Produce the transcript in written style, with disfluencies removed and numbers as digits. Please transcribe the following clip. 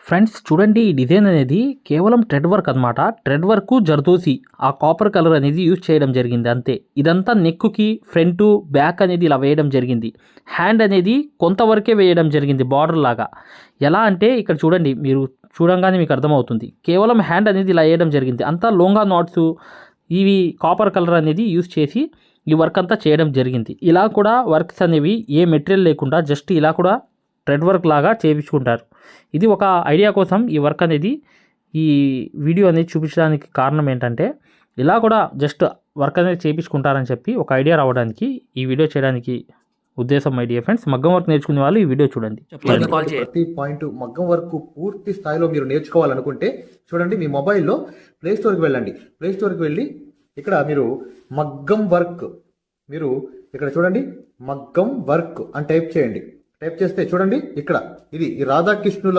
Friends చూడండి, ఈ design అనేది కేవలం థ్రెడ్ వర్క్ అనమాట. థ్రెడ్ వర్క్ జర్దోసి ఆ కాపర్ కలర్ అనేది యూజ్ చేయడం జరిగింది అంతే. ఇదంతా నెక్కి ఫ్రంట్ బ్యాక్ అనేది ఇలా వేయడం జరిగింది. హ్యాండ్ అనేది కొంతవరకే వేయడం జరిగింది బార్డర్ లాగా. ఎలా అంటే ఇక్కడ చూడండి, మీరు చూడంగానే మీకు అర్థమవుతుంది. కేవలం హ్యాండ్ అనేది ఇలా వేయడం జరిగింది. అంతా లోంగా నాట్స్ ఇవి కాపర్ కలర్ అనేది యూజ్ చేసి ఈ వర్క్ అంతా చేయడం జరిగింది. ఇలా కూడా వర్క్స్ అనేవి ఏ మెటీరియల్ లేకుండా జస్ట్ ఇలా కూడా థ్రెడ్ వర్క్ లాగా చేయించుకుంటారు. ఇది ఒక ఐడియా కోసం ఈ వర్క్ అనేది, ఈ వీడియో అనేది చూపించడానికి కారణం ఏంటంటే, ఇలా కూడా జస్ట్ వర్క్ అనేది చేయించుకుంటారని చెప్పి ఒక ఐడియా రావడానికి ఈ వీడియో చేయడానికి ఉద్దేశం. ఐడియా ఫ్రెండ్స్, మగ్గం వర్క్ నేర్చుకునే వాళ్ళు ఈ వీడియో చూడండి. ప్రతి పాయింట్ మగ్గం వర్క్ పూర్తి స్థాయిలో మీరు నేర్చుకోవాలనుకుంటే చూడండి, మీ మొబైల్లో ప్లే స్టోర్కి వెళ్ళండి. ప్లే స్టోర్కి వెళ్ళి ఇక్కడ మీరు మగ్గం వర్క్, మీరు ఇక్కడ చూడండి మగ్గం వర్క్ అని టైప్ చేయండి. టైప్ చేస్తే చూడండి ఇక్కడ ఇది ఈ రాధాకృష్ణుల